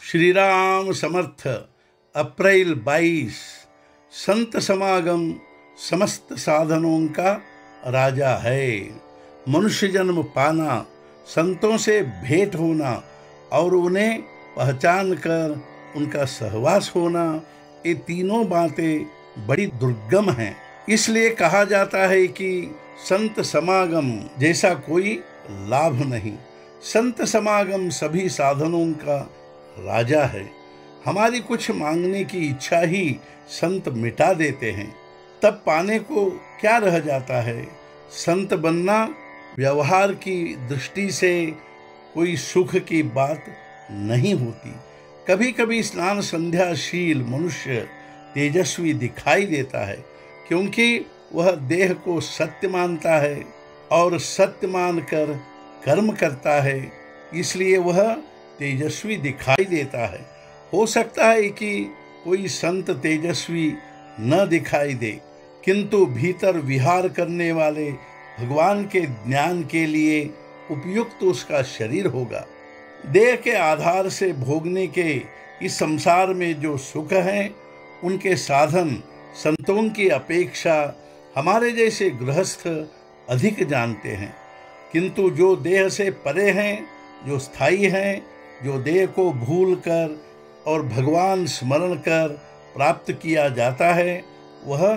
श्री राम समर्थ। अप्रैल 22। संत समागम समस्त साधनों का राजा है। मनुष्य जन्म पाना, संतों से भेंट होना और उन्हें पहचान कर उनका सहवास होना, ये तीनों बातें बड़ी दुर्गम हैं। इसलिए कहा जाता है कि संत समागम जैसा कोई लाभ नहीं। संत समागम सभी साधनों का राजा है। हमारी कुछ मांगने की इच्छा ही संत मिटा देते हैं, तब पाने को क्या रह जाता है। संत बनना व्यवहार की दृष्टि से कोई सुख की बात नहीं होती। कभी कभी स्नान संध्याशील मनुष्य तेजस्वी दिखाई देता है, क्योंकि वह देह को सत्य मानता है और सत्य मानकर कर्म करता है, इसलिए वह तेजस्वी दिखाई देता है। हो सकता है कि कोई संत तेजस्वी न दिखाई दे, किंतु भीतर विहार करने वाले भगवान के ज्ञान के लिए उपयुक्त उसका शरीर होगा। देह के आधार से भोगने के इस संसार में जो सुख हैं, उनके साधन संतों की अपेक्षा हमारे जैसे गृहस्थ अधिक जानते हैं। किंतु जो देह से परे हैं, जो स्थायी हैं, जो देह को भूल कर और भगवान स्मरण कर प्राप्त किया जाता है, वह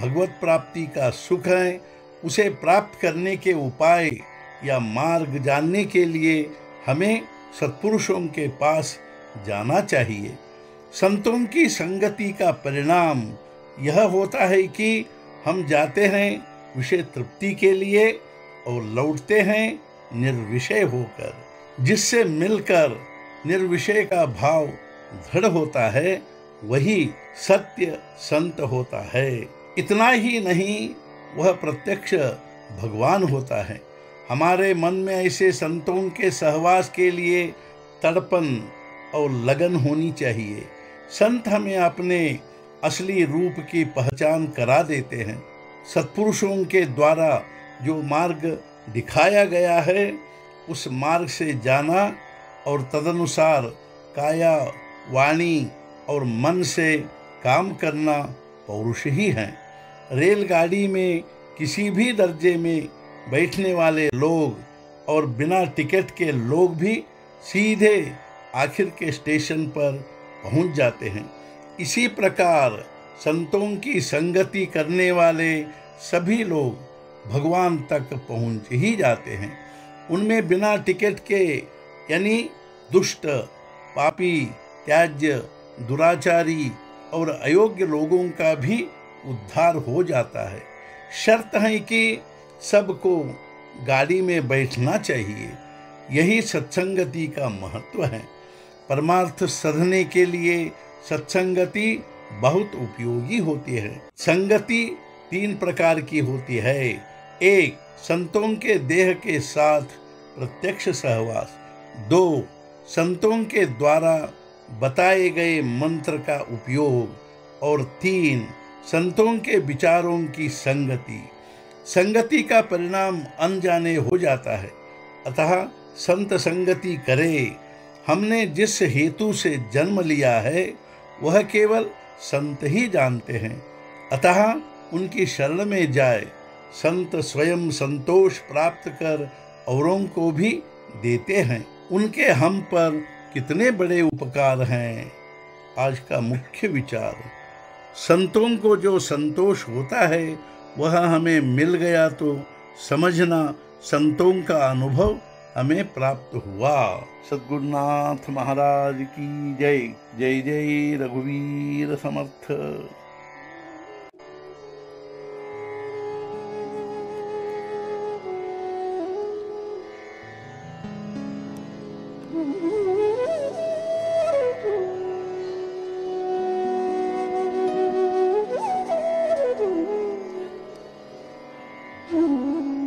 भगवत प्राप्ति का सुख है। उसे प्राप्त करने के उपाय या मार्ग जानने के लिए हमें सत्पुरुषों के पास जाना चाहिए। संतों की संगति का परिणाम यह होता है कि हम जाते हैं विषय तृप्ति के लिए और लौटते हैं निर्विषय होकर। जिससे मिलकर निर्विषय का भाव दृढ़ होता है, वही सत्य संत होता है। इतना ही नहीं, वह प्रत्यक्ष भगवान होता है। हमारे मन में ऐसे संतों के सहवास के लिए तड़पन और लगन होनी चाहिए। संत हमें अपने असली रूप की पहचान करा देते हैं। सत्पुरुषों के द्वारा जो मार्ग दिखाया गया है, उस मार्ग से जाना और तदनुसार काया, वाणी और मन से काम करना पौरुष ही है। रेलगाड़ी में किसी भी दर्जे में बैठने वाले लोग और बिना टिकट के लोग भी सीधे आखिर के स्टेशन पर पहुंच जाते हैं। इसी प्रकार संतों की संगति करने वाले सभी लोग भगवान तक पहुंच ही जाते हैं। उनमें बिना टिकट के यानी दुष्ट, पापी, त्याज्य, दुराचारी और अयोग्य लोगों का भी उद्धार हो जाता है। शर्त है कि सबको गाड़ी में बैठना चाहिए। यही सत्संगति का महत्व है। परमार्थ साधने के लिए सत्संगति बहुत उपयोगी होती है। संगति 3 प्रकार की होती है। 1. संतों के देह के साथ प्रत्यक्ष सहवास। 2. संतों के द्वारा बताए गए मंत्र का उपयोग। और 3. संतों के विचारों की संगति। संगति का परिणाम अनजाने हो जाता है, अतः संत संगति करे। हमने जिस हेतु से जन्म लिया है, वह केवल संत ही जानते हैं, अतः उनकी शरण में जाए। संत स्वयं संतोष प्राप्त कर औरों को भी देते हैं। उनके हम पर कितने बड़े उपकार हैं। आज का मुख्य विचार, संतों को जो संतोष होता है वह हमें मिल गया तो समझना संतों का अनुभव हमें प्राप्त हुआ। सद्गुरुनाथ महाराज की जय। जय जय रघुवीर समर्थ। Mm-hmm.